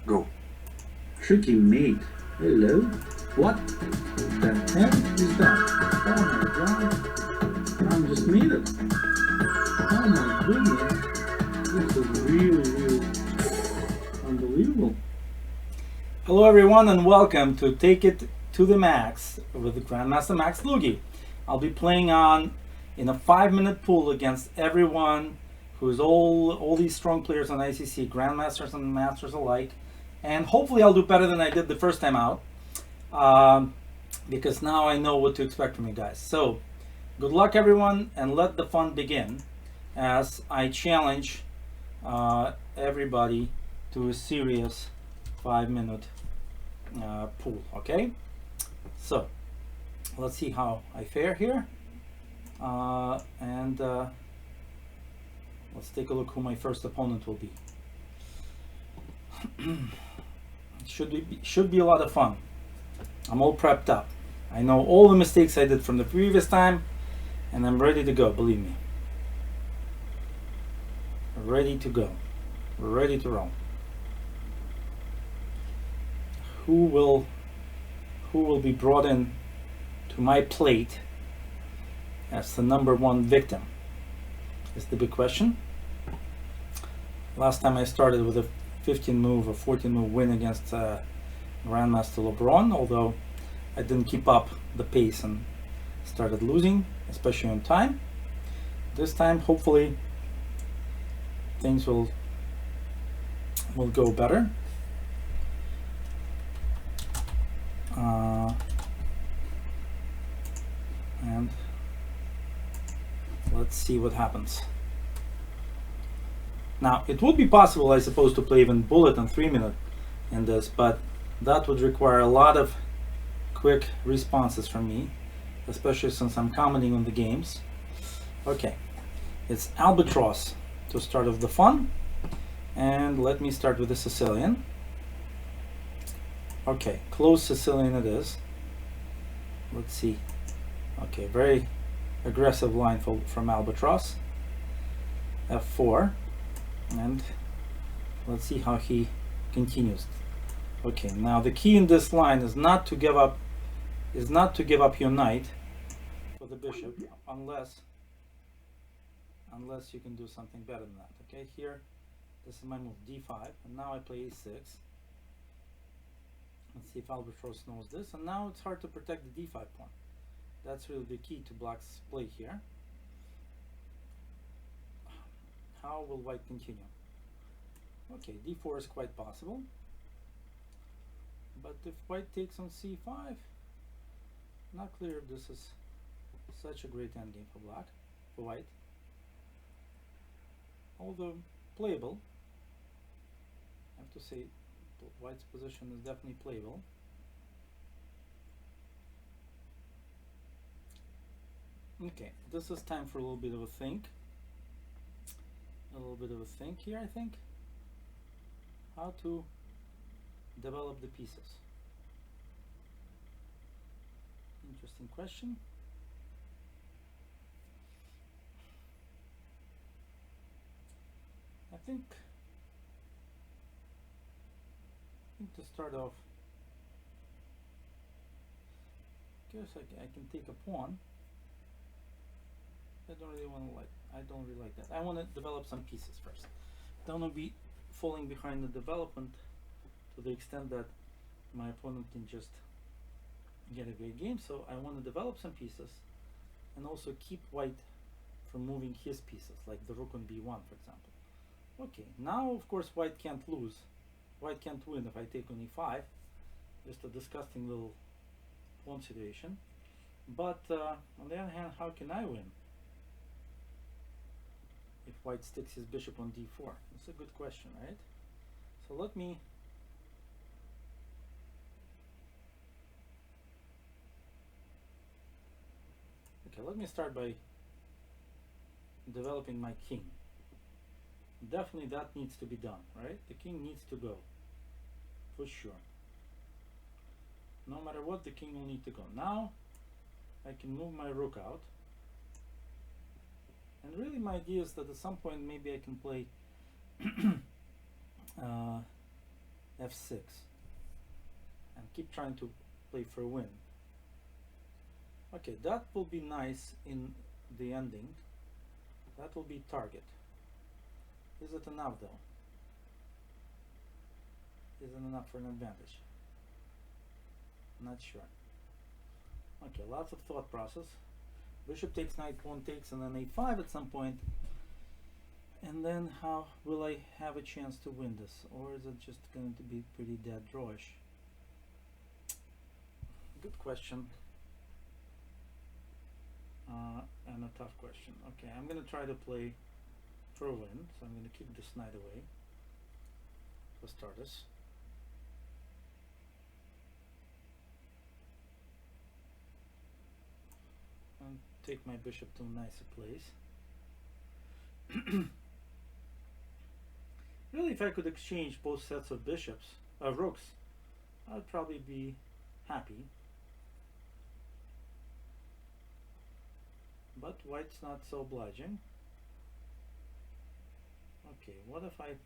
Go. Tricky mate. Hello? What the heck is that? Oh my god. I'm just made it. Oh my goodness. This is really unbelievable. Hello everyone and welcome to Take It to the Max with Grandmaster Max Dlugy. I'll be playing in a 5-minute pool against everyone who's all these strong players on ICC, Grandmasters and Masters alike. And hopefully I'll do better than I did the first time out. Because now I know what to expect from you guys. So, good luck everyone and let the fun begin as I challenge everybody to a serious 5-minute pool. Okay, so let's see how I fare here, and let's take a look who my first opponent will be. Should be a lot of fun. I'm all prepped up. I know all the mistakes I did from the previous time, and I'm ready to go. Believe me, ready to go, ready to roll. Who will be brought in to my plate as the number one victim is the big question. Last time I started with a 15 move or 14 move win against Grandmaster LeBron, although I didn't keep up the pace and started losing, especially on time. This time hopefully things will go better. And let's see what happens. Now, it would be possible, I suppose, to play even bullet and 3-minute in this, but that would require a lot of quick responses from me, especially since I'm commenting on the games. Okay, it's Albatross to start off the fun, and let me start with the Sicilian. Okay, close Sicilian it is. Let's see. Okay, very aggressive line from Albatross. F4, and let's see how he continues. Okay, now the key in this line is not to give up your knight for the bishop unless you can do something better than that. Okay, here this is my move d5, and now I play a6. Let's see if Albatross knows this, and now it's hard to protect the d5 pawn. That's really the key to black's play here. How will white continue? Okay, d4 is quite possible. But if white takes on c5, not clear if this is such a great endgame for white. Although playable. I have to say white's position is definitely playable. Okay, this is time for a little bit of a think. Here, I think. How to develop the pieces. Interesting question. I think to start off, I guess I can take a pawn. I don't really like that. I want to develop some pieces first. Don't want to be falling behind the development to the extent that my opponent can just get a great game. So I want to develop some pieces and also keep white from moving his pieces, like the rook on b1, for example. Okay, now of course white can't lose. White can't win if I take on e5. Just a disgusting little pawn situation. But on the other hand, how can I win if white sticks his bishop on d4? That's a good question, right? So let me start by developing my king. Definitely that needs to be done, right? The king needs to go, for sure. No matter what, the king will need to go. Now I can move my rook out. And really my idea is that at some point maybe I can play f6 and keep trying to play for a win. Okay, that will be nice in the ending. That will be target. Is it enough though? Is it enough for an advantage? Not sure. Okay, lots of thought process. Bishop takes, knight pawn takes, and then a5 at some point. And then how will I have a chance to win this? Or is it just going to be pretty dead drawish? Good question. And a tough question. Okay, I'm going to try to play for a win. So I'm going to keep this knight away for starters. And take my bishop to a nicer place. Really, if I could exchange both sets of bishops, rooks, I'd probably be happy. But white's not so obliging. Okay, what if I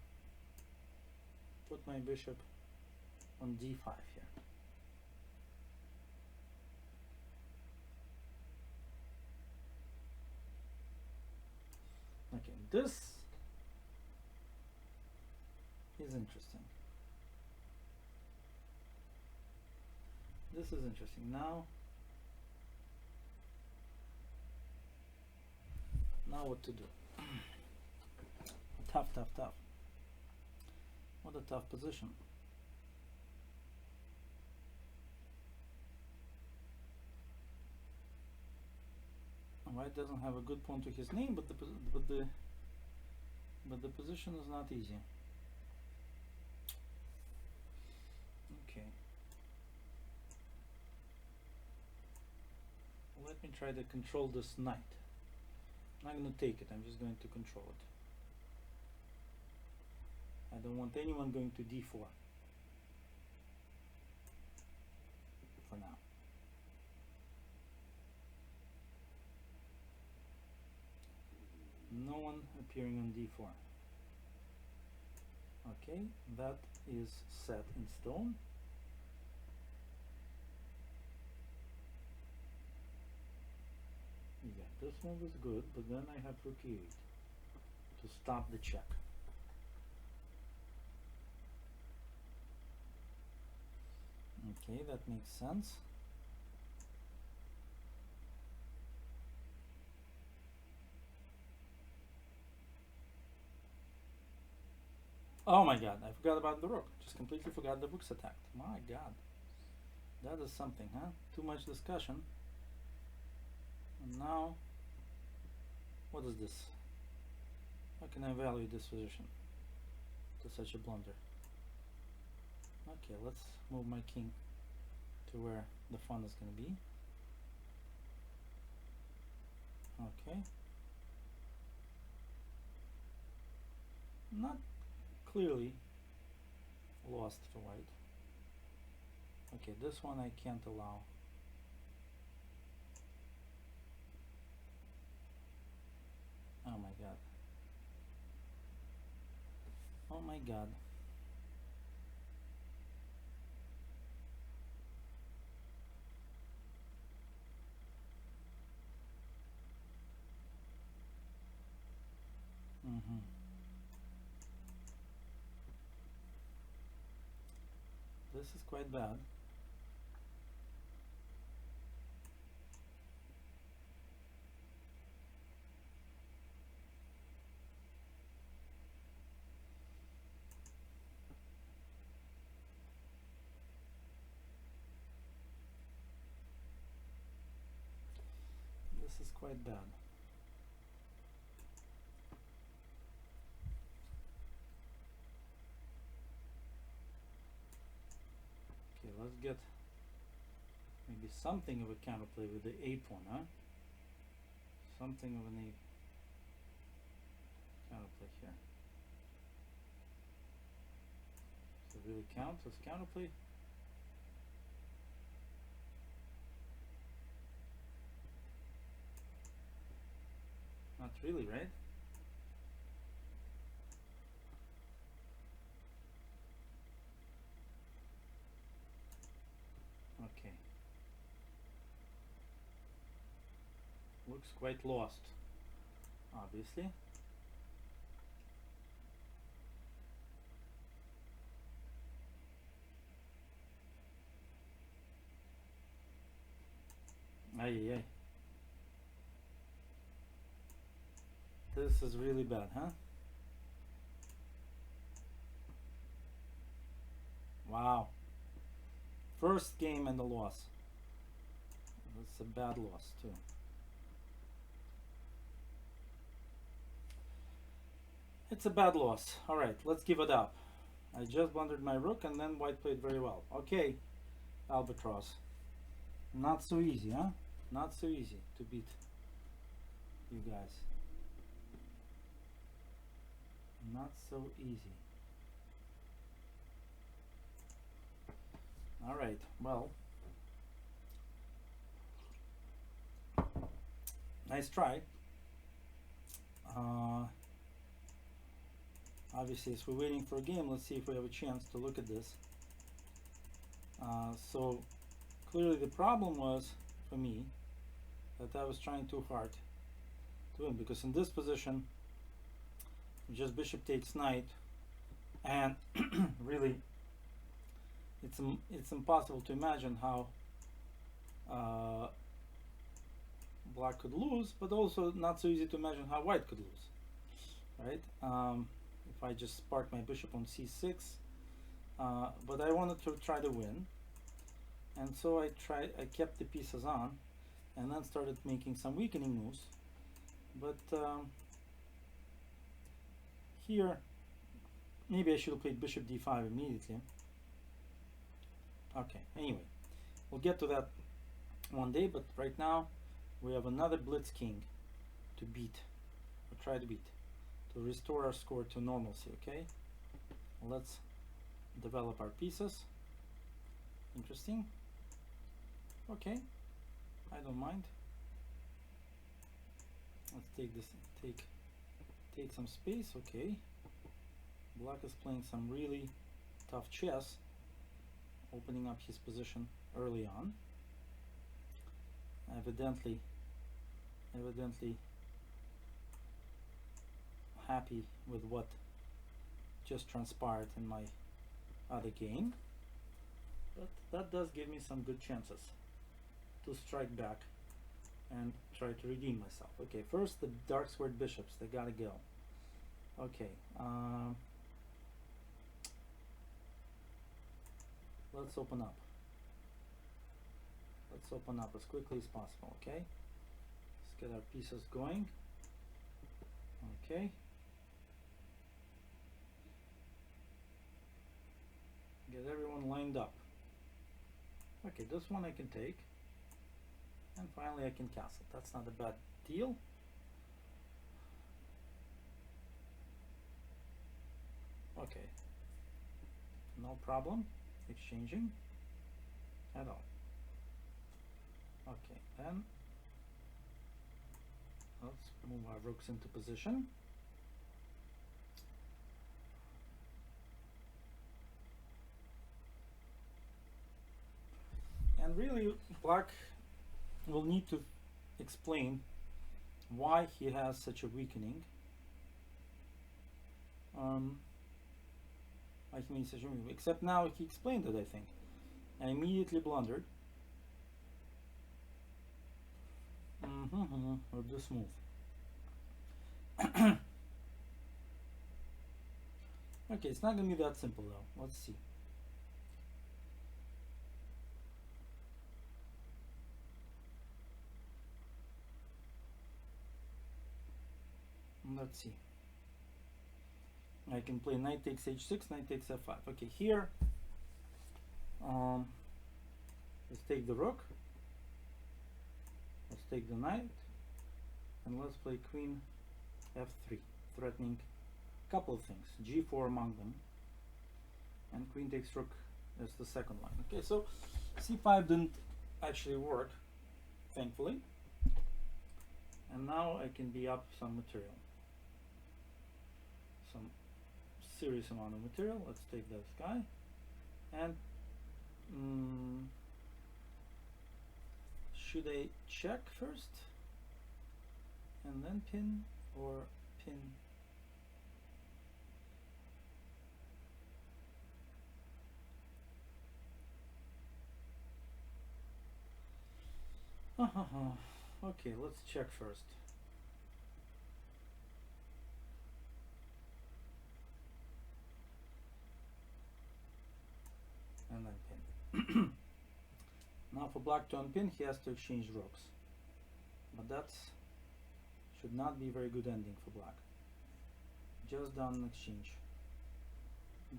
put my bishop on d5 here? Okay, this is interesting. This is interesting. Now what to do? Tough. What a tough position. White doesn't have a good pawn to his name, but the position is not easy. Okay. Let me try to control this knight. I'm not going to take it, I'm just going to control it. I don't want anyone going to d4 for now. No one appearing on d4. Okay, that is set in stone. Yeah, this one was good, but then I have rook e8 to stop the check. Okay, that makes sense. Oh my god, I forgot about the rook. Just completely forgot the rook's attacked. My god. That is something, huh? Too much discussion. And now, what is this? How can I evaluate this position to such a blunder? Okay, let's move my king to where the fun is going to be. Okay. Not clearly lost for white. Okay, this one I can't allow. Oh my god. Oh my god. This is quite bad. This is quite bad. Okay, let's get maybe something of a counterplay with the a pawn, huh? Something of an a counterplay here. Does it really count as counterplay? Not really, right? Looks quite lost, obviously. Ay, ay, ay. This is really bad, huh? Wow. First game and a loss. That's a bad loss, too. It's a bad loss. Alright, let's give it up. I just blundered my rook and then white played very well. Okay, Albatross. Not so easy, huh? Not so easy to beat you guys. Not so easy. Alright, well. Nice try. Obviously, as we're waiting for a game, let's see if we have a chance to look at this. So, clearly the problem was, for me, that I was trying too hard to win, because in this position, just bishop takes knight, and really, it's impossible to imagine how black could lose, but also not so easy to imagine how white could lose, right? If I just park my bishop on c6, but I wanted to try to win, and so I kept the pieces on, and then started making some weakening moves. But here, maybe I should have played bishop d5 immediately. Okay, anyway, we'll get to that one day, but right now we have another blitz king to beat, or try to beat, to restore our score to normalcy. Okay, let's develop our pieces. Interesting. Okay, I don't mind. Let's take this, take some space. Okay, black is playing some really tough chess, opening up his position early on. Evidently happy with what just transpired in my other game, but that does give me some good chances to strike back and try to redeem myself. Okay, first the dark squared bishops, they gotta go. Okay, let's open up. Let's open up as quickly as possible. Okay, let's get our pieces going. Okay, get everyone lined up. Okay, this one I can take, and finally I can castle. That's not a bad deal. Okay, no problem exchanging at all. Okay, then let's move our rooks into position. And really, black will need to explain why he has such a weakening. Why he means such a weakening. Except now he explained it, I think. I immediately blundered. With this move. Okay, it's not gonna be that simple though. Let's see. Let's see. I can play knight takes h6, knight takes f5. Okay, here, let's take the rook. Let's take the knight, and let's play queen f3, threatening a couple of things, g4 among them, and queen takes rook as the second line. Okay, so c5 didn't actually work, thankfully, and now I can be up some material, some serious amount of material. Let's take this guy, and should I check first? and then pin, or pin. Okay, let's check first. And then pin. Now for black to unpin, he has to exchange rooks. But that should not be a very good ending for black. Just down an exchange.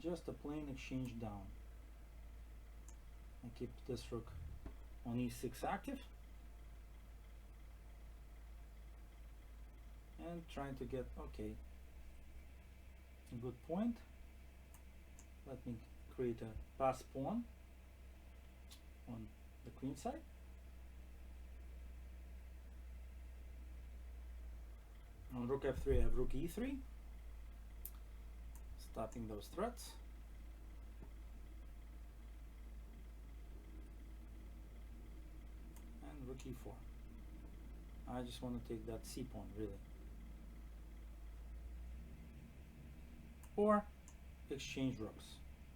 Just a plain exchange down. I keep this rook on e6 active. And trying to get, okay, a good point. Let me create a pass pawn on the queen side. On rook f3 I have rook e3, stopping those threats. And rook e4. I just want to take that c pawn, really. Or exchange rooks.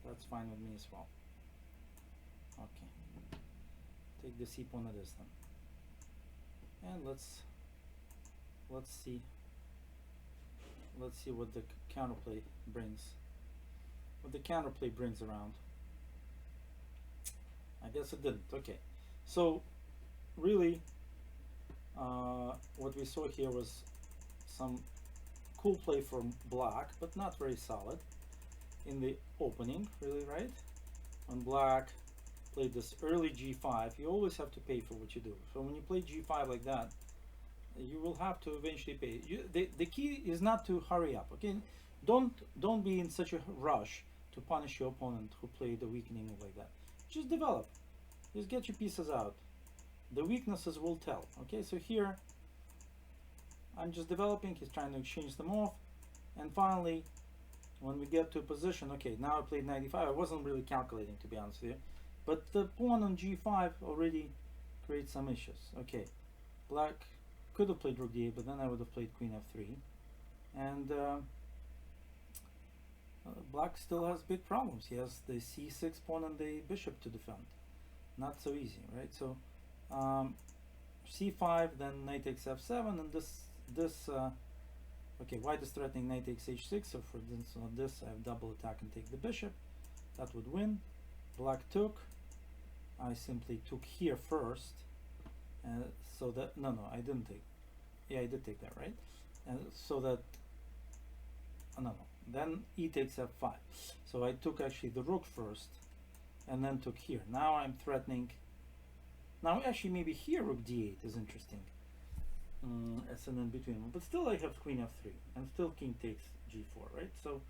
That's fine with me as well. Okay. Take the c pawn it is then. And let's see what the counterplay brings. What the counterplay brings around. I guess it didn't. Okay. So really what we saw here was some cool play from black, but not very solid in the opening, really, right? When black played this early g5, you always have to pay for what you do. So when you play g5 like that, you will have to eventually pay. The key is not to hurry up, okay? Don't be in such a rush to punish your opponent who played a weakening move like that. Just develop. Just get your pieces out. The weaknesses will tell, okay? So here, I'm just developing. He's trying to exchange them off. And finally, when we get to a position, okay, now I played 95. I wasn't really calculating, to be honest with you. But the pawn on g5 already creates some issues. Okay, black could have played rook d8, but then I would have played queen f3. And black still has big problems. He has the c6 pawn and the bishop to defend. Not so easy, right? So c5, then knight takes f7, and this okay, white is threatening knight takes h6, so for instance on this I have double attack and take the bishop. That would win. Black took. I simply took here first, so that, no, I didn't take. Yeah, I did take that, right? And so that, no, then e takes f5. So I took actually the rook first, and then took here. Now I'm threatening. Now actually maybe here rook d8 is interesting. As an in-between one, but still I have queen f3, and still king takes g4, right? So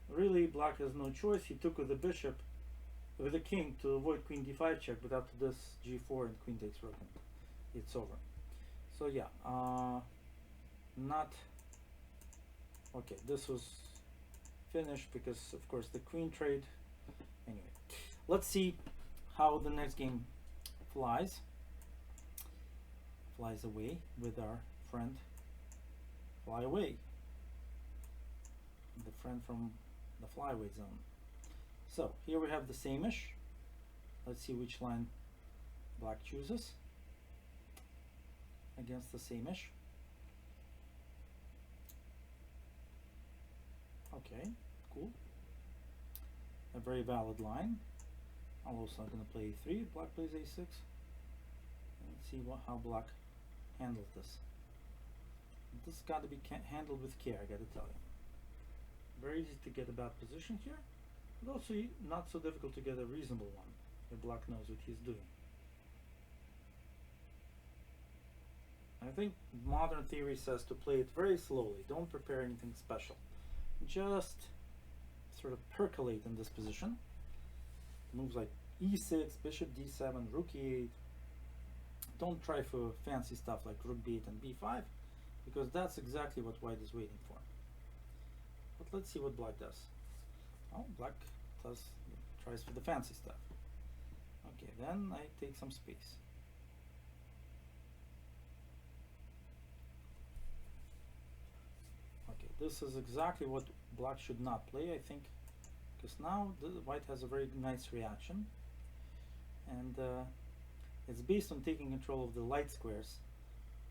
really black has no choice. He took with the bishop, with the king, to avoid queen d5 check, but after this g4 and queen takes rook, and it's over. So yeah, not okay. This was finished because of course the queen trade. Anyway, let's see how the next game flies away with our friend. Fly away, the friend from the flyway zone. So here we have the same-ish. Let's see which line black chooses against the same-ish. Okay, cool. A very valid line. I'm also going to play e3. Black plays a6. Let's see how black handles this. This has got to be handled with care, I got to tell you. Very easy to get a bad position here, but also not so difficult to get a reasonable one if black knows what he's doing. I think modern theory says to play it very slowly. Don't prepare anything special. Just sort of percolate in this position. Moves like e6, bishop d7, rook e8. Don't try for fancy stuff like rook b8 and b5, because that's exactly what white is waiting for. But let's see what black does. Oh, black tries for the fancy stuff. Okay, then I take some space. this is exactly what black should not play, I think, because now the white has a very nice reaction, and it's based on taking control of the light squares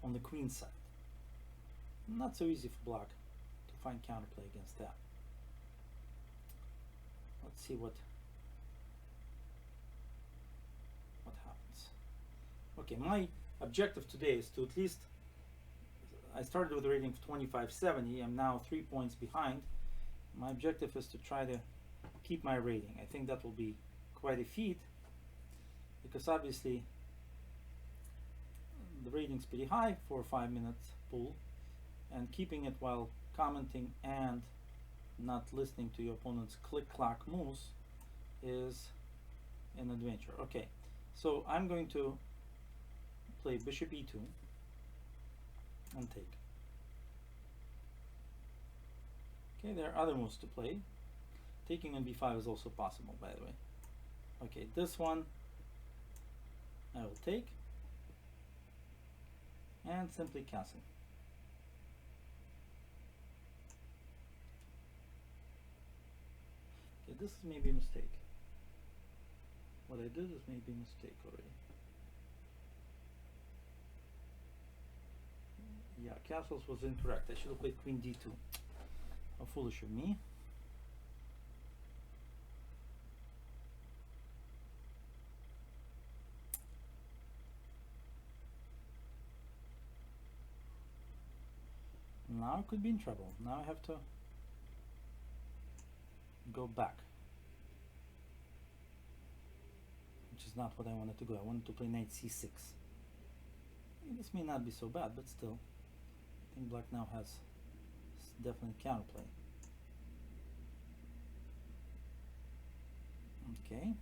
on the queen side. Not so easy for black to find counterplay against that. Let's see what happens. Okay, my objective today is to at least, I started with a rating of 2570. I'm now 3 points behind. My objective is to try to keep my rating. I think that will be quite a feat, because obviously the rating's pretty high for a 5 minutes pool, and keeping it while commenting and not listening to your opponent's click-clack moves is an adventure. Okay, so I'm going to play bishop e2 and take. Okay, there are other moves to play. Taking on b5 is also possible, by the way. Okay, this one I will take and simply castle. Okay, this is maybe a mistake. What I did is maybe a mistake already. Yeah, castles was incorrect. I should have played queen d2. How foolish of me. Now I could be in trouble. Now I have to go back, which is not what I wanted to go. I wanted to play knight c6. This may not be so bad, but still, I think black now has definitely counterplay. Okay.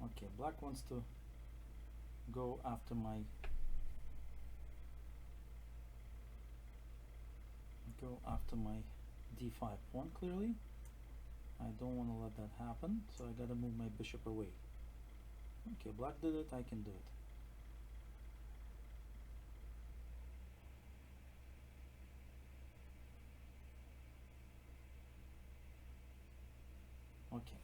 Okay, black wants to go after my d5 pawn, clearly. I don't want to let that happen, so I gotta move my bishop away. Okay, black did it, I can do it. Okay.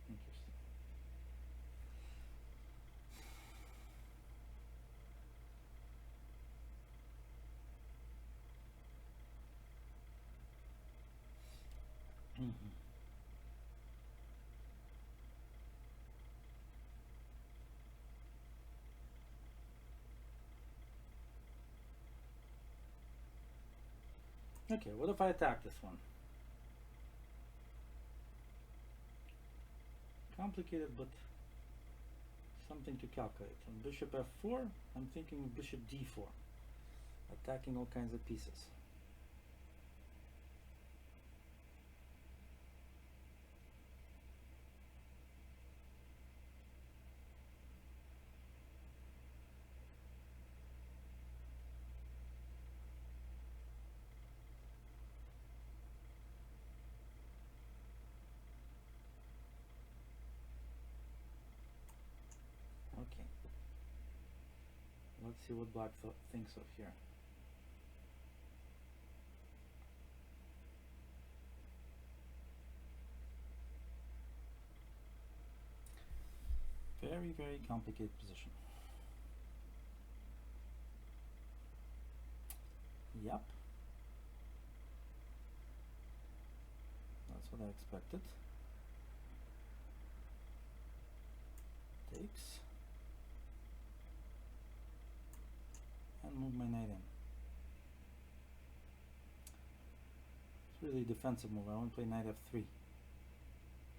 Interesting. Okay, what if I attack this one? Complicated, but something to calculate. On bishop f4, I'm thinking bishop d4, attacking all kinds of pieces. Okay, let's see what black thinks of here. Very, very complicated position. Yep, that's what I expected. Takes. And move my knight in. It's really a defensive move. I want to play knight f3.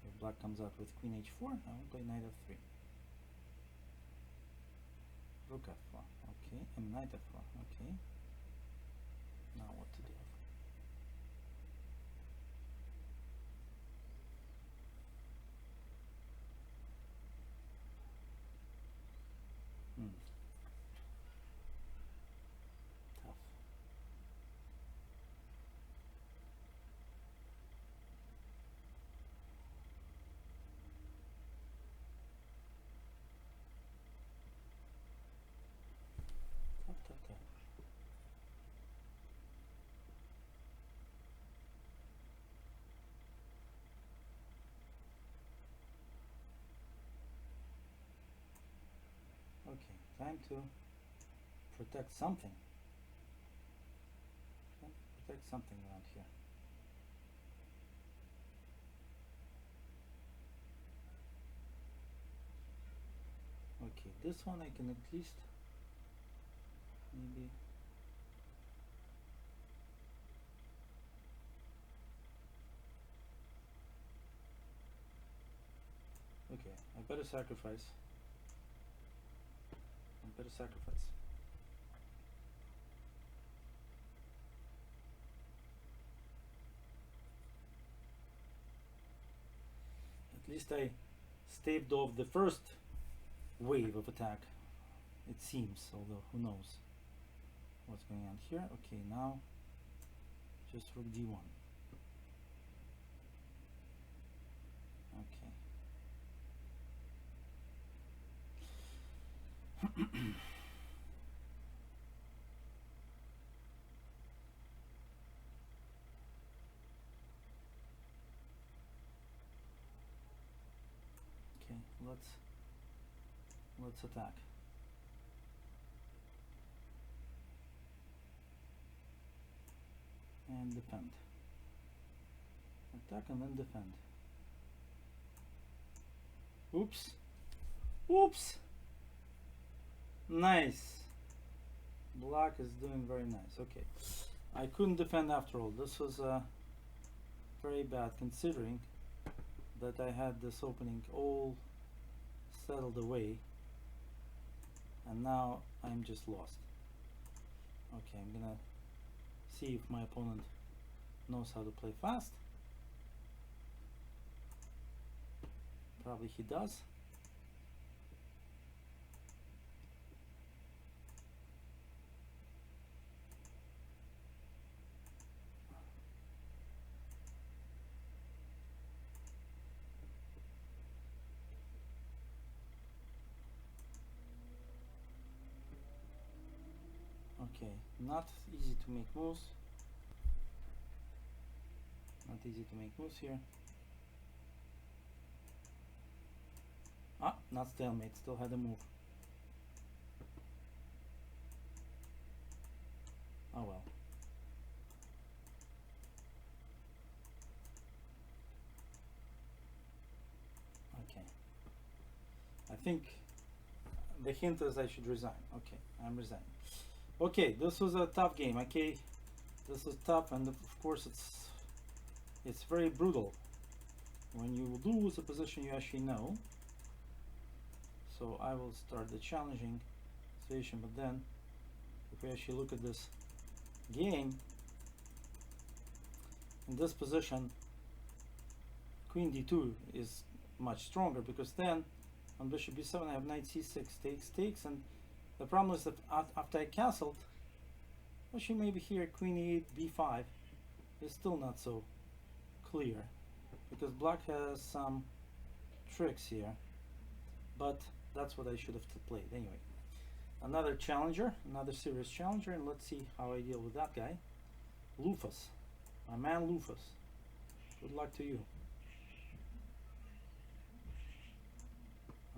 If black comes out with queen h4, I want to play knight f3. Rook f4. Okay, and knight f4. Okay. Now what to do? Tough. Time to protect something. Protect something around here. Okay, this one I can at least maybe. Okay, I better sacrifice. I better sacrifice. At least I staved off the first wave of attack, it seems, although who knows what's going on here. Okay, now just rook d1. Okay. Okay, let's attack. And defend. Attack and then defend. Oops. Oops. Nice. Black is doing very nice. Okay. I couldn't defend after all. This was very bad considering that I had this opening all settled away and now I'm just lost. Okay, I'm gonna see if my opponent knows how to play fast. Probably he does. Okay, not easy to make moves. Not easy to make moves here. Ah, not stalemate, still had a move. Oh well. Okay. I think the hint is I should resign. Okay, I'm resigning. Okay, this was a tough game. Okay, this is tough, and of course it's very brutal when you lose a position you actually know. So I will start the challenging situation, but then if we actually look at this game, in this position queen d2 is much stronger, because then on bishop b7 I have knight c6, takes, and the problem is that after I castled, actually maybe here queen e8 b5 is still not so clear, because black has some tricks here, but that's what I should have played anyway. Another challenger, another serious challenger, and let's see how I deal with that guy. Lufus, my man Lufus. Good luck to you.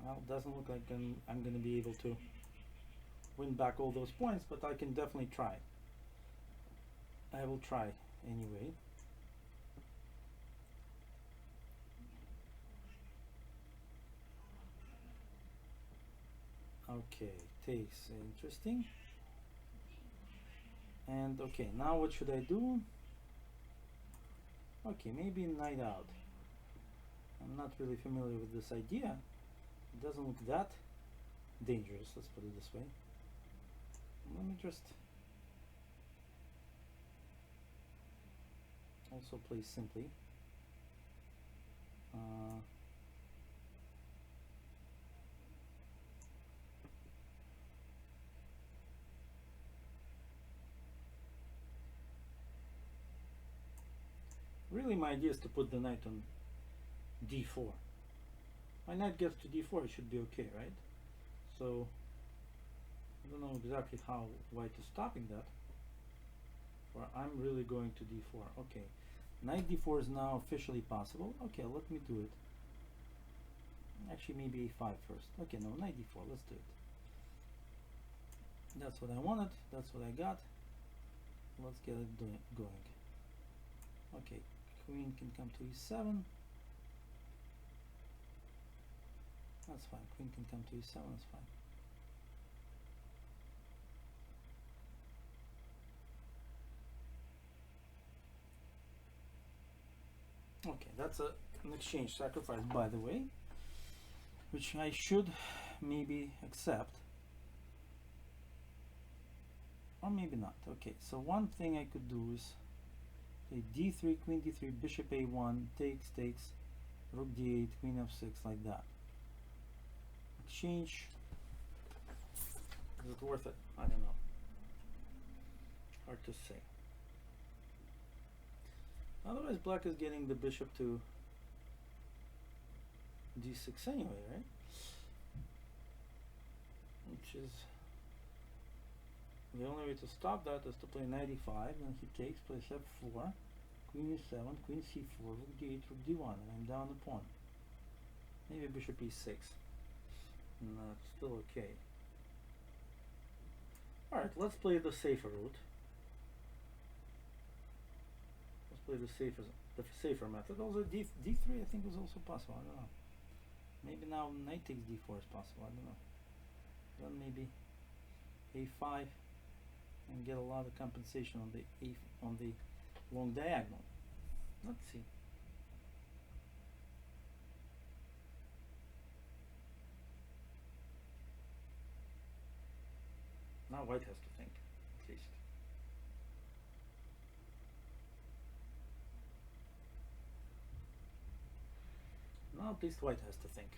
Well, it doesn't look like I'm going to be able to win back all those points, but I can definitely try. I will try anyway. Okay, takes, interesting. And okay, now what should I do? Okay, maybe knight out. I'm not really familiar with this idea. It doesn't look that dangerous, let's put it this way. Let me just also play simply. Really, my idea is to put the knight on d4. My knight gets to d4, it should be okay, right? So I don't know exactly how white is stopping that. Or I'm really going to d4. Okay, knight d4 is now officially possible. Okay, let me do it. Actually, maybe a5 first. Okay, no, knight d4. Let's do it. That's what I wanted. That's what I got. Let's get it going. Okay, queen can come to e7. That's fine. Queen can come to e7. That's fine. Okay, that's an exchange sacrifice, by the way, which I should maybe accept, or maybe not. Okay, so one thing I could do is play d3, queen d3, bishop a1, takes, rook d8, queen f6, like that. Exchange. Is it worth it? I don't know. Hard to say. Otherwise, black is getting the bishop to d6 anyway, right? Which is the only way to stop that is to play knight e5, then he takes, plays f4, queen e7, queen c4, rook d8, rook d1, and I'm down the pawn. Maybe bishop e6. No, it's still okay. Alright, let's play the safer route. Let's play the safer method. Also d3 I think is also possible, I don't know. Maybe now knight takes d4 is possible, I don't know. Then maybe a5 and get a lot of compensation on the long diagonal. Let's see. Now white has to think, at least. Now at least white has to think.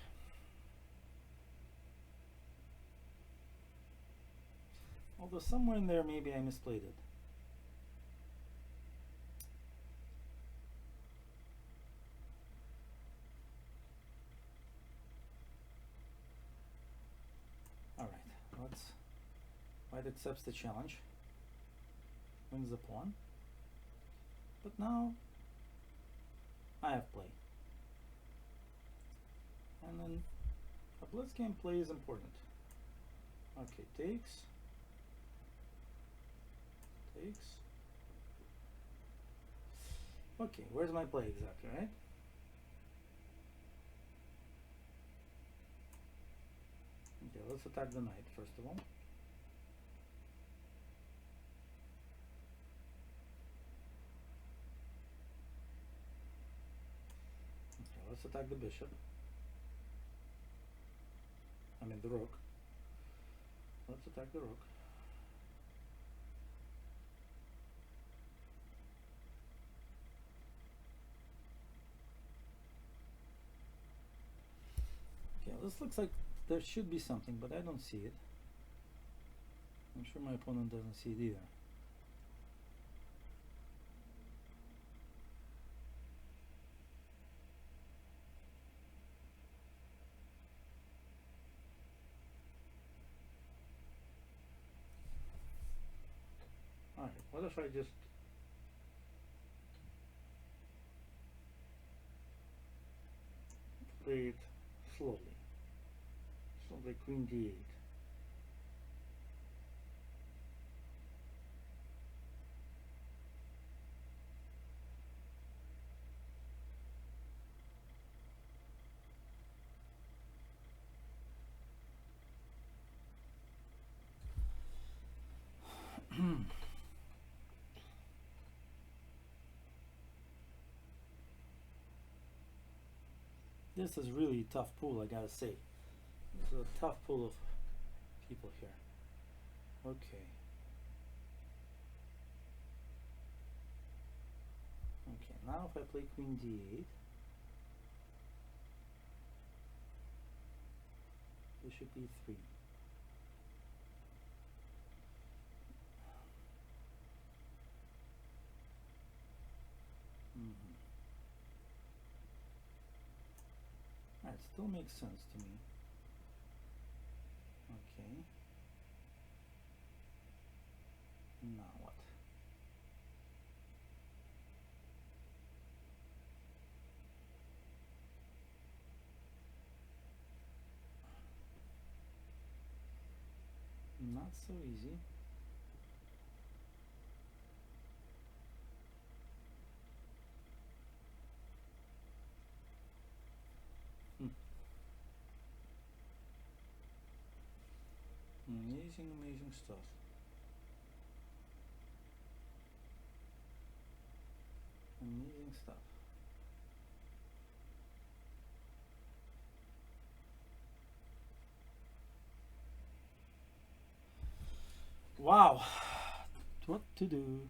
Although somewhere in there maybe I misplayed it. Alright, white accepts the challenge. Wins the pawn. But now I have play. And then a blitzscaling play is important. Okay, takes. Okay, where's my play exactly, right? Okay, let's attack the knight first of all. Okay, let's attack the bishop. I mean the rook. Let's attack the rook. Okay, this looks like there should be something, but I don't see it. I'm sure my opponent doesn't see it either. Alright, what if I just play it slowly? So like queen d8. This is really a tough pool, I gotta say. This is a tough pool of people here. Okay. Okay, now if I play queen d8, bishop e3. It still makes sense to me. Okay. Now what? Not so easy. Amazing stuff. Amazing stuff. Wow. What to do?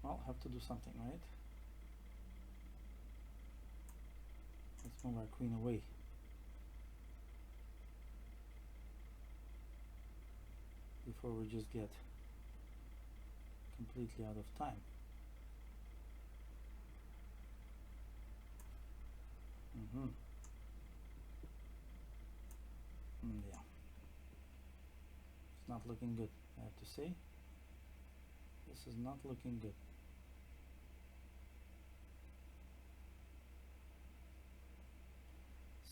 Well, have to do something, right? Let's move our queen away. Before we just get completely out of time. Yeah. It's not looking good, I have to say. This is not looking good.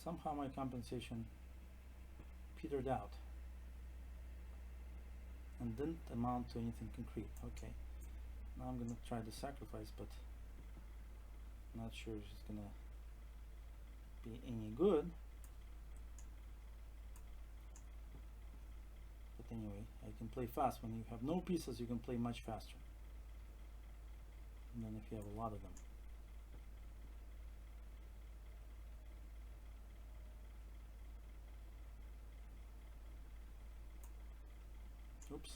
Somehow my compensation petered out and didn't amount to anything concrete. Okay, now I'm gonna try the sacrifice, but not sure if it's gonna be any good. But anyway, I can play fast. When you have no pieces, you can play much faster than if you have a lot of them. Oops.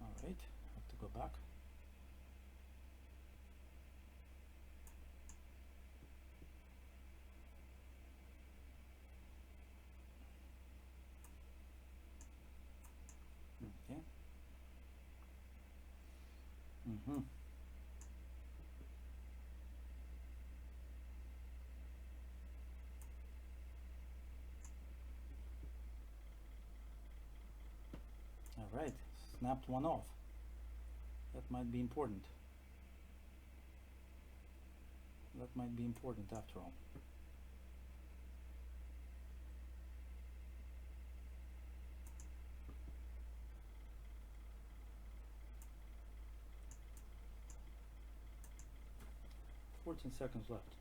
Alright, have to go back. Okay. Alright, snapped one off. That might be important. That might be important after all. Seconds left.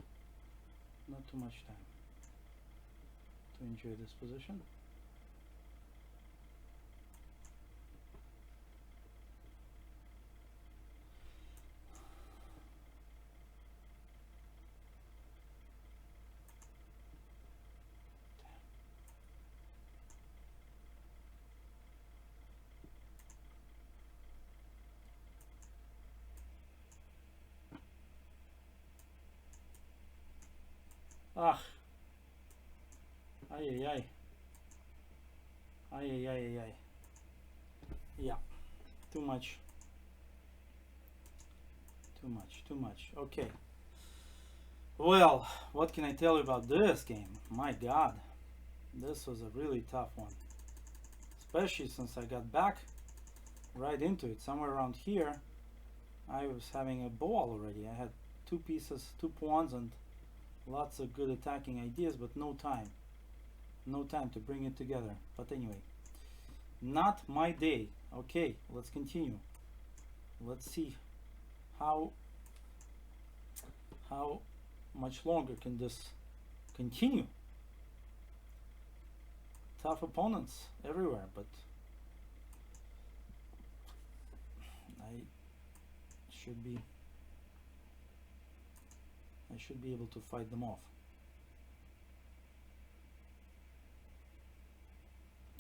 Not too much time to enjoy this position. Ah. Ay, ay, ay. Ay, ay, ay, ay, ay. Yeah. Too much. Too much, too much. Okay. Well, what can I tell you about this game? My God. This was a really tough one. Especially since I got back right into it. Somewhere around here, I was having a ball already. I had two pieces, two pawns, and lots of good attacking ideas, but no time to bring it together. But anyway, not my day. Okay, let's continue. Let's see how much longer can this continue. Tough opponents everywhere, but I should be able to fight them off.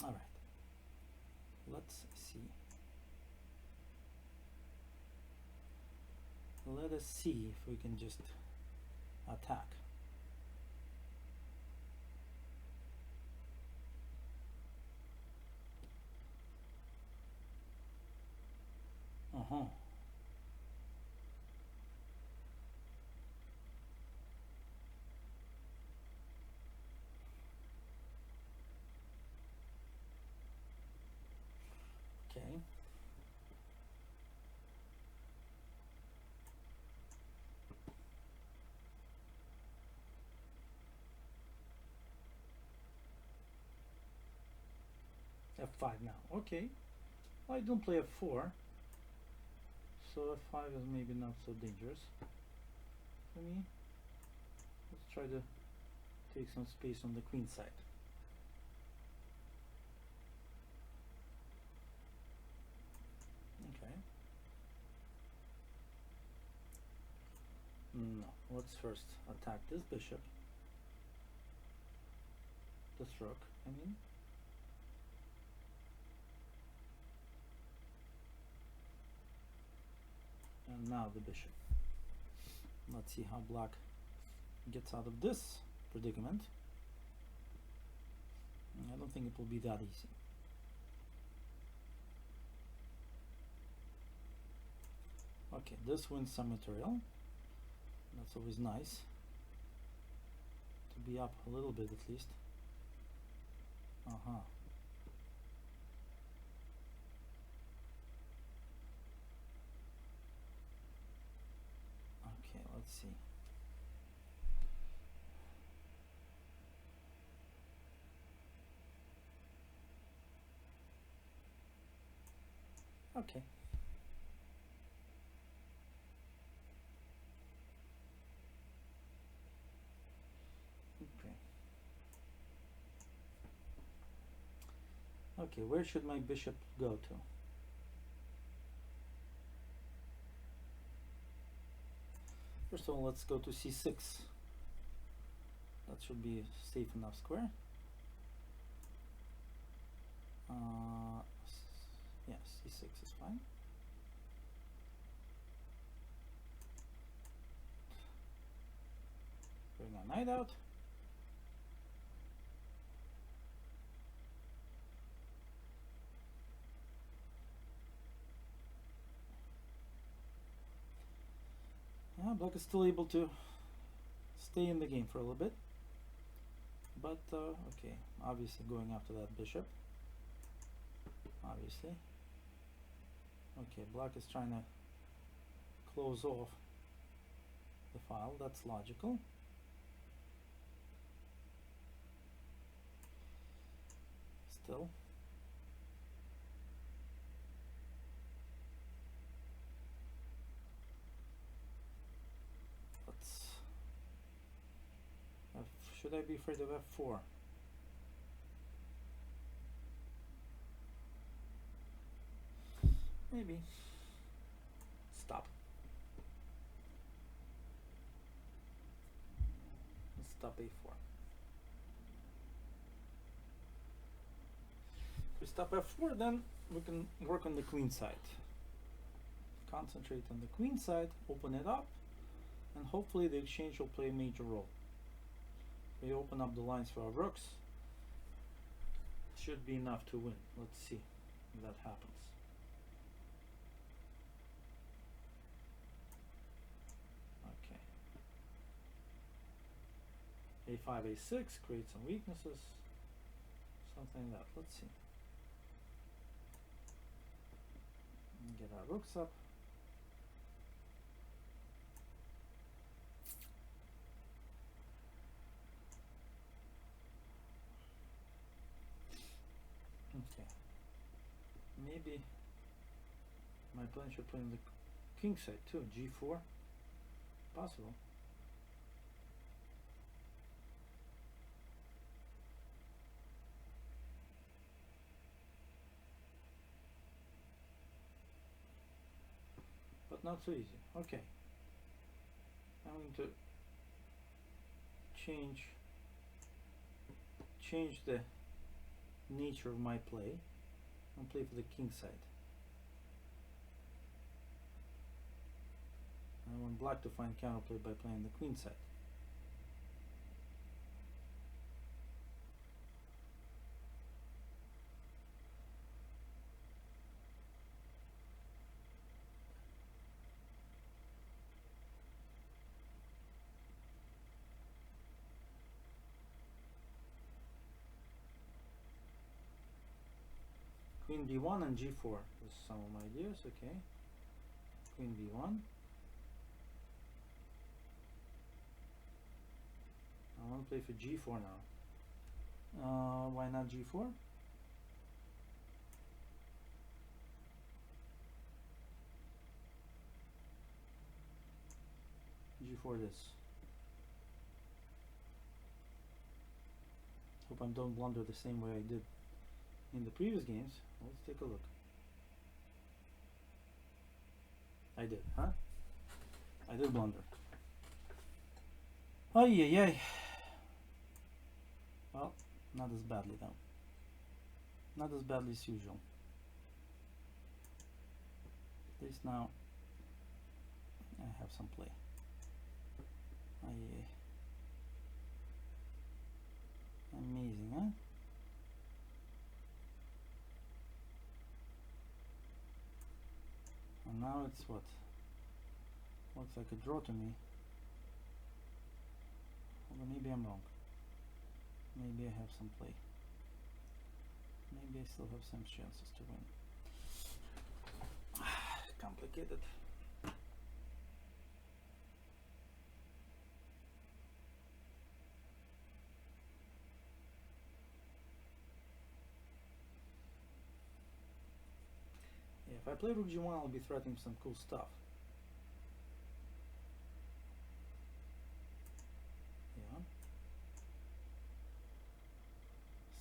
All right, let's see. Let us see if we can just attack. f5 now. Okay, well, I don't play f4, so f5 is maybe not so dangerous for me. Let's try to take some space on the queen side. Okay. No, let's first attack this bishop. This rook, I mean. And now the bishop. Let's see how black gets out of this predicament. I don't think it will be that easy. Okay, this wins some material. That's always nice to be up a little bit at least. Okay, let's see. Okay. Okay, where should my bishop go to? First of all, let's go to c6. That should be a safe enough square. Yeah, c6 is fine. Bring my knight out. Yeah, black is still able to stay in the game for a little bit. But, okay, obviously going after that bishop. Obviously. Okay, black is trying to close off the file. That's logical. Still. Should I be afraid of f4? Maybe. Stop. Let's stop a4. If we stop f4, then we can work on the queen side. Concentrate on the queen side, open it up, and hopefully the exchange will play a major role. We open up the lines for our rooks. Should be enough to win. Let's see if that happens. Okay. a5, a6, create some weaknesses. Something like that. Let's see. Get our rooks up. Okay. Maybe my opponent should play on the king side too. g4. Possible. But not so easy. Okay. I'm going to change the nature of my play and play for the king side. I want black to find counterplay by playing the queen side. Queen b1 and g4 is some of my ideas. Okay. Queen b1. I want to play for g4 now. Why not g4? g4 this. Hope I don't blunder the same way I did in the previous games. Let's take a look. I did, huh? I did blunder. Oh yeah. Well, not as badly though. Not as badly as usual. At least now I have some play. Oh yeah. Amazing, huh? And now it's what? Looks like a draw to me. Well, maybe I'm wrong. Maybe I have some play. Maybe I still have some chances to win. Complicated. Yeah, if I play rook g1, I'll be threatening some cool stuff. Yeah.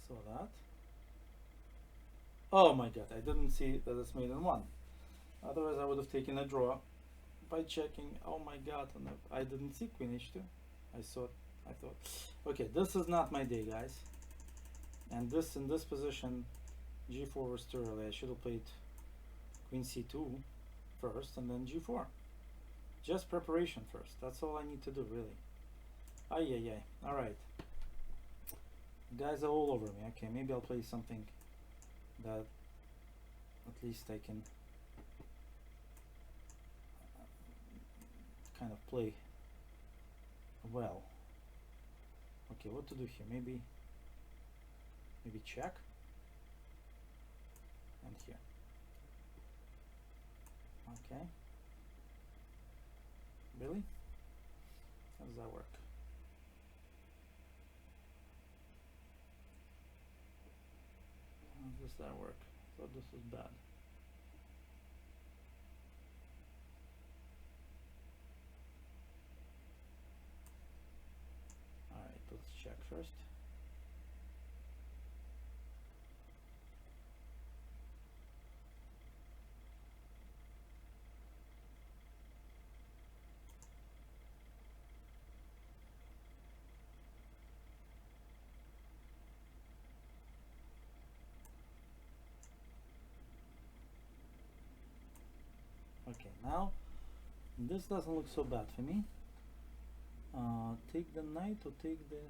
Saw that. Oh my god, I didn't see that it's made in one. Otherwise I would have taken a draw by checking. Oh my god, and I didn't see queen h2. I thought, okay, this is not my day, guys. And this, in this position, g4 was too early. I should have played queen c2 first and then g4. Just preparation first. That's all I need to do, really. Ay. Alright. Guys are all over me. Okay, maybe I'll play something that at least I can kind of play well. Okay, what to do here? Maybe check and here. Okay. Really? How does that work? How does that work? I thought this was bad. Alright, let's check first. Okay, now this doesn't look so bad for me. Take the knight or take the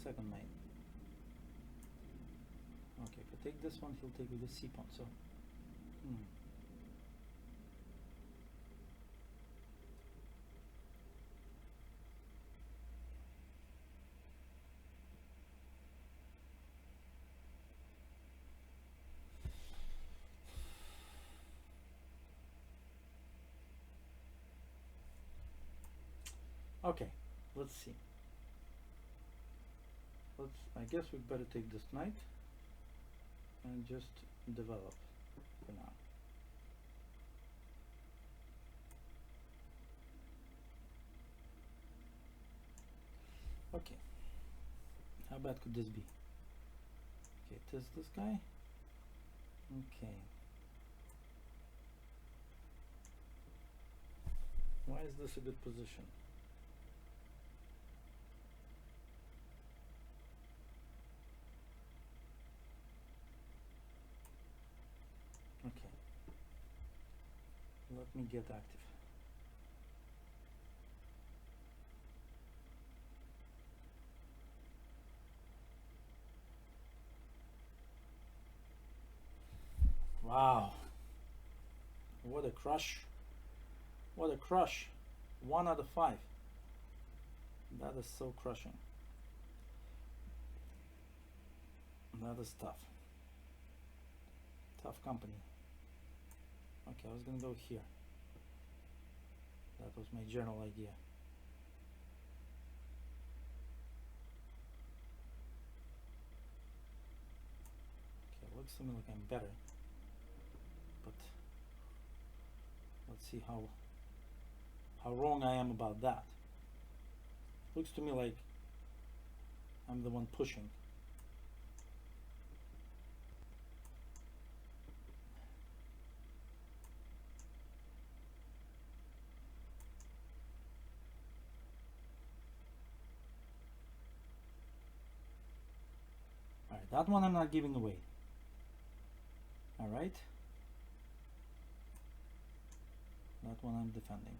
second knight. Okay, if I take this one, he'll take with the c pawn. So, okay, let's see. I guess we better take this knight and just develop for now. Okay, how bad could this be? Okay, test this guy. Okay, why is this a good position? Okay, let me get active. Wow, what a crush. What a crush. 1 out of 5. That is so crushing. That is tough. Tough company. Okay, I was gonna go here. That was my general idea. Okay, looks to me like I'm better. But let's see how how wrong I am about that. Looks to me like I'm the one pushing. Alright, that one I'm not giving away. Alright. That one I'm defending.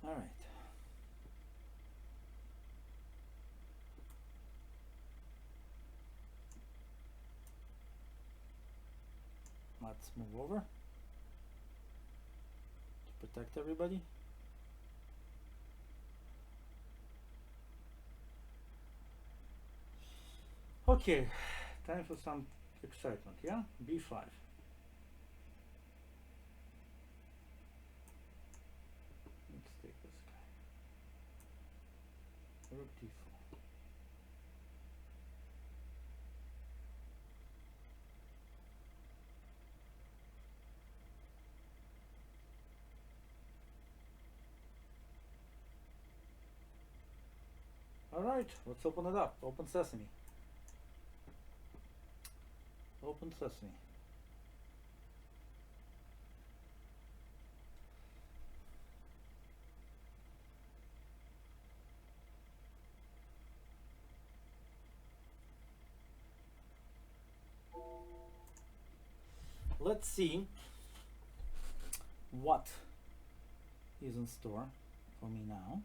Alright. Let's move over to protect everybody. Okay, time for some excitement, yeah? B5. Let's take this guy. Rook D4. Alright, let's open it up. Open sesame. Open sesame. Let's see what is in store for me now.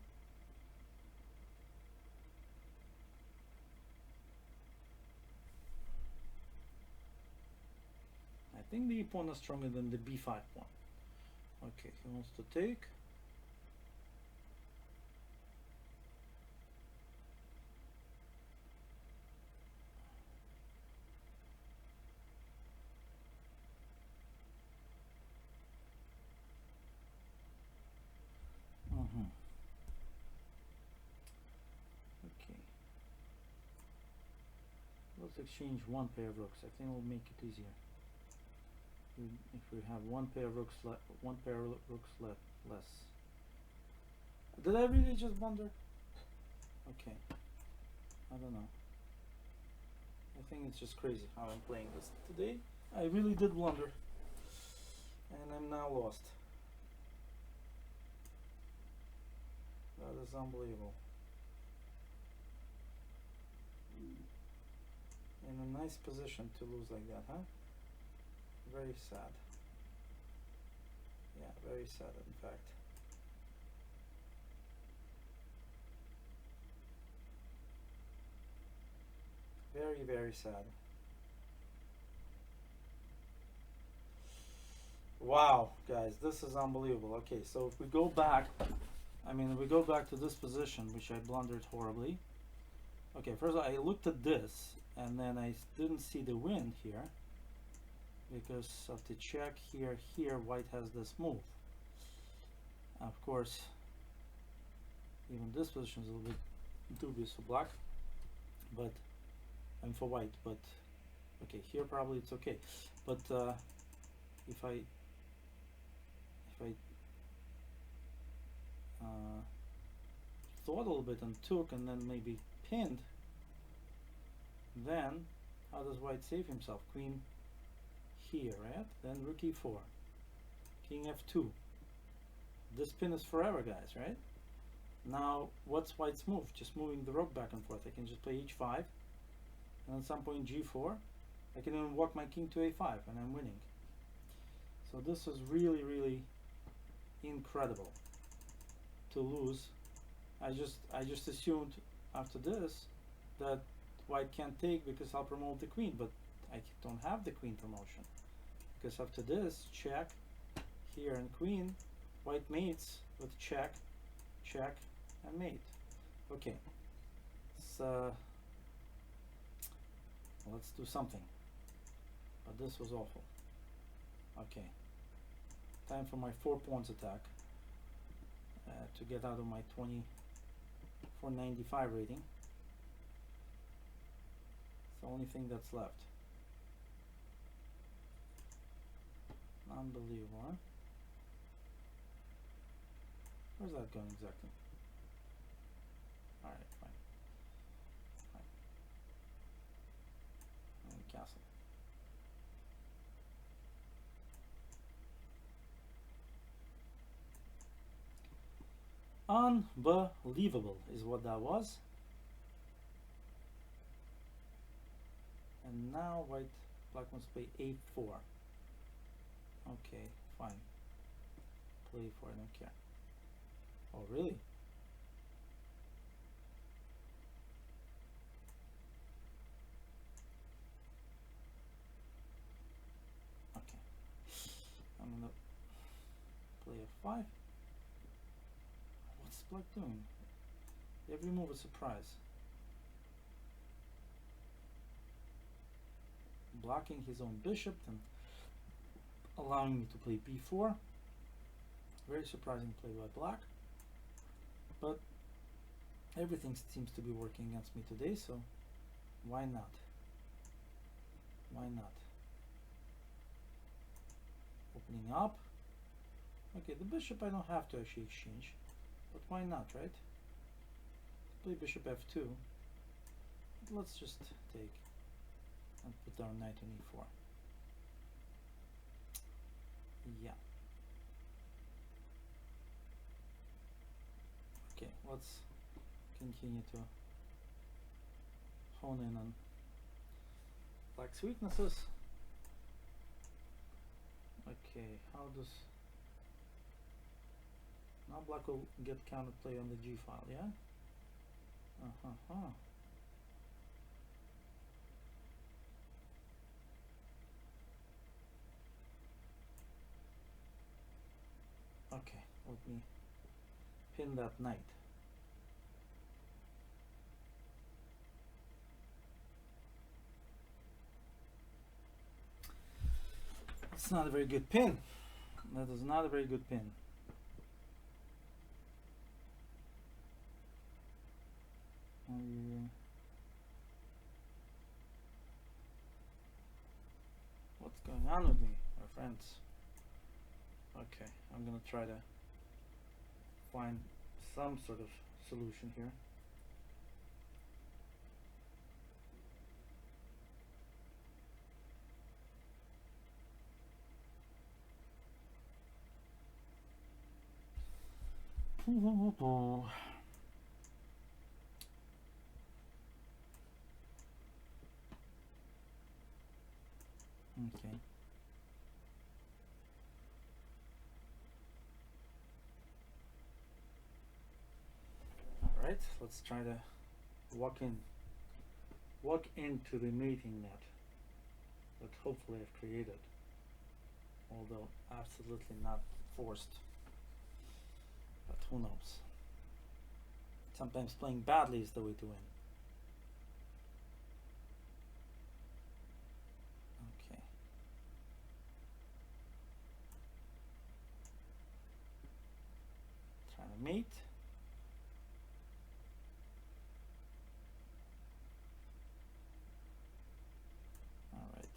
I think the pawn is stronger than the B5 pawn. Okay, he wants to take. Okay. Let's exchange one pair of rooks. I think it'll make it easier. If we have one pair of rooks left, less. Did I really just blunder? Okay. I don't know. I think it's just crazy how I'm playing this today. I really did blunder. And I'm now lost. That is unbelievable. In a nice position to lose like that, huh? Very sad. Yeah, very sad in fact. Very, very sad. Wow, guys, this is unbelievable. Okay, so if we go back, if we go back to this position, which I blundered horribly. Okay, first I looked at this, and then I didn't see the win here, because of the check here, white has this move. Of course, even this position is a little bit dubious for black, but, and for white, but, okay, here probably it's okay. But if I thought a little bit and took and then maybe pinned, then how does white save himself? Queen here, right? Then rook e4, king f2. This pin is forever, guys, right? Now what's white's move? Just moving the rook back and forth. I can just play h5, and at some point g4. I can even walk my king to a5 and I'm winning. So this is really, really incredible to lose. I just assumed after this that white can't take because I'll promote the queen, but I don't have the queen promotion, because after this check here and queen, white mates with check, check, and mate. Okay, so let's do something, but this was awful. Okay, time for my 4 pawns attack. to get out of my 2495 rating. It's the only thing that's left. Unbelievable, huh? Where's that going exactly? Alright, fine. And castle. Unbelievable is what that was. And now black must play a4. Okay, fine. Play a4, I don't care. Oh, really? Okay. I'm gonna play a5. What's black doing? Every move a surprise. Blocking his own bishop and allowing me to play b4. Very surprising play by black. But everything seems to be working against me today, so why not? Why not? Opening up. Okay, the bishop I don't have to actually exchange, but why not, right? Play bishop f2. But let's just take and put our knight on e4. Yeah. Okay, let's continue to hone in on black's weaknesses. Okay, how does now black will get counterplay on the g file, yeah? Okay, let me pin that knight. It's not a very good pin. That is not a very good pin. What's going on with me, my friends? Okay, I'm gonna try to find some sort of solution here. Okay. Alright, let's try to walk into the mating net that hopefully I've created, although absolutely not forced, but who knows. Sometimes playing badly is the way to win. Okay. Trying to mate. Alright,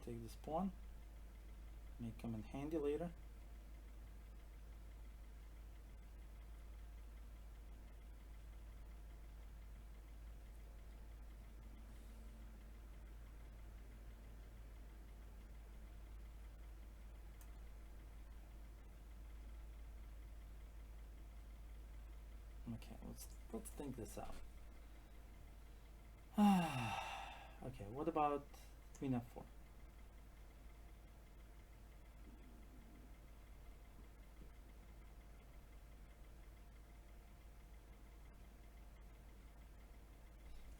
take this pawn, may come in handy later. Okay, let's think this out. Okay, what about queen f4?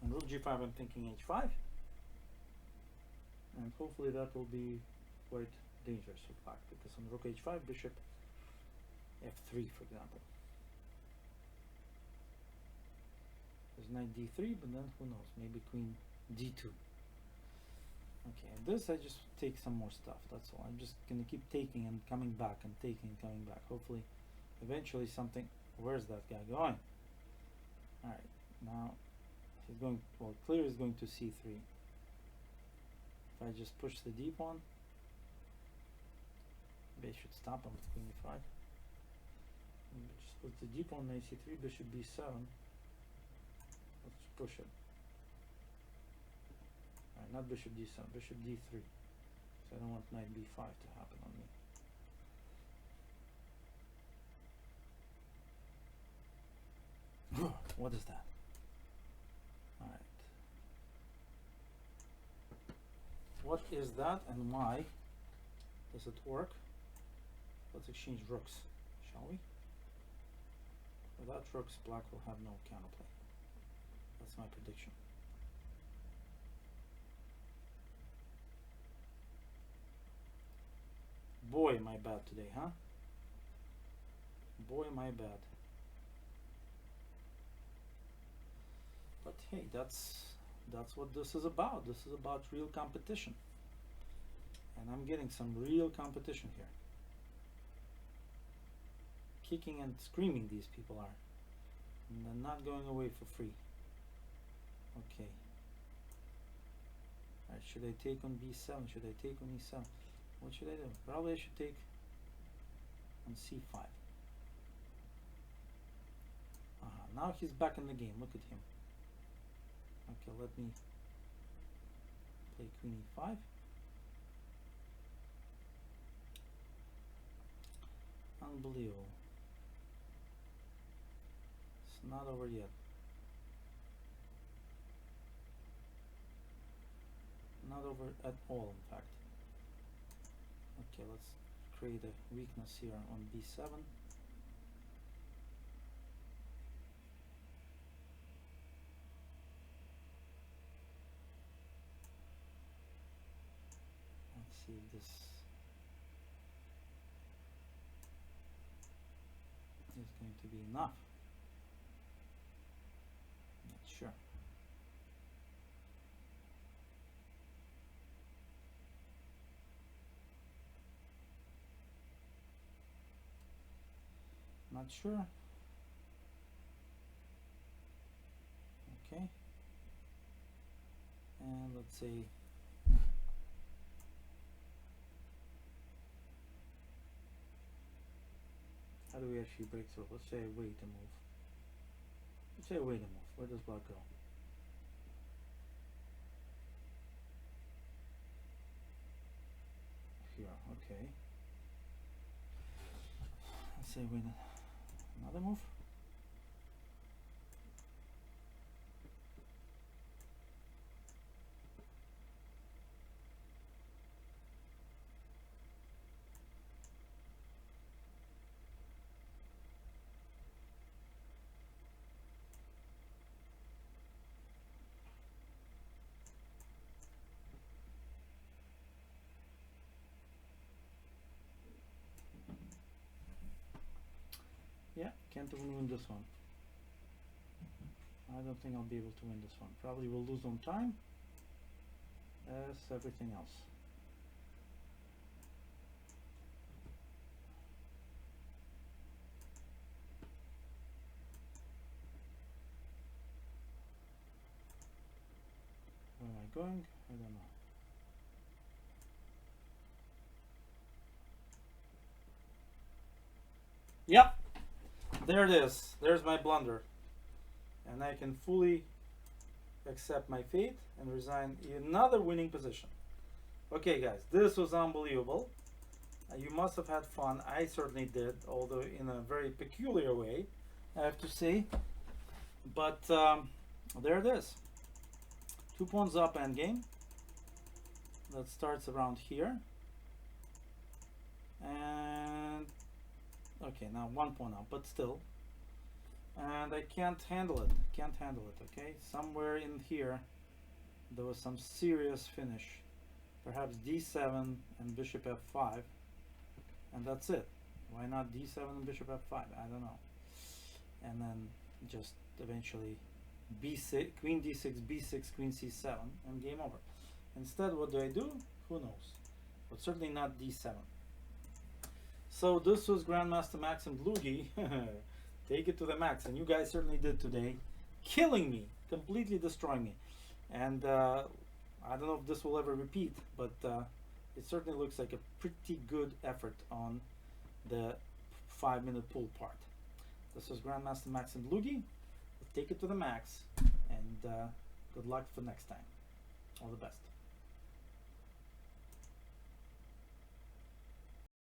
And rook g5, I'm thinking h5, and hopefully that will be quite dangerous for black, because on rook h5, bishop f3, for example. There's knight d3, but then who knows, maybe queen d2. Okay, and this I just take some more stuff, that's all. I'm just gonna keep taking and coming back and taking and coming back. Hopefully eventually something. Where's that guy going? All right, now he's going. Well, clear is going to c3. If I just push the d pawn, maybe I should stop him with queen e5. Just put the d pawn on ac3, bishop b7. Let's push it. Alright, not bishop d7, bishop d3. So I don't want knight b5 to happen on me. What is that? Alright. What is that and why does it work? Let's exchange rooks, shall we? Without rooks, black will have no counterplay. That's my prediction. Boy, am I bad today, huh? Boy, am I bad. But hey, that's what this is about. This is about real competition. And I'm getting some real competition here. Kicking and screaming these people are. And they're not going away for free. Okay. Alright, should I take on b7? Should I take on e7? What should I do? Probably I should take on c5. Now he's back in the game. Look at him. Okay, let me play queen e5. Unbelievable. It's not over yet. Not over at all, in fact. Okay, let's create a weakness here on b7. Let's see if this is going to be enough. Not sure. Not sure. Okay. And let's say how do we actually break through? Let's say a way to move. Let's say a way to move. Where does black go? Here, okay. Let's say wait another move. Yeah, can't even win this one. I don't think I'll be able to win this one. Probably will lose on time, as everything else. Where am I going? I don't know. Yep, there it is. There's my blunder. And I can fully accept my fate and resign another winning position. Okay guys, this was unbelievable. You must have had fun. I certainly did, although in a very peculiar way, I have to say. But there it is. 2 pawns up endgame. That starts around here. And okay, now 1 pawn up, but still. And I can't handle it. Can't handle it, okay? Somewhere in here there was some serious finish. Perhaps d7 and bishop f5. And that's it. Why not d7 and bishop f5? I don't know. And then just eventually b6, queen d6, b6, queen c7, and game over. Instead, what do? Who knows? But certainly not d7. So this was Grandmaster Max Dlugy. Take it to the max, and you guys certainly did today, killing me, completely destroying me. And I don't know if this will ever repeat, but it certainly looks like a pretty good effort on the 5-minute pool part. This was Grandmaster Max Dlugy. Take it to the max, and good luck for next time. All the best.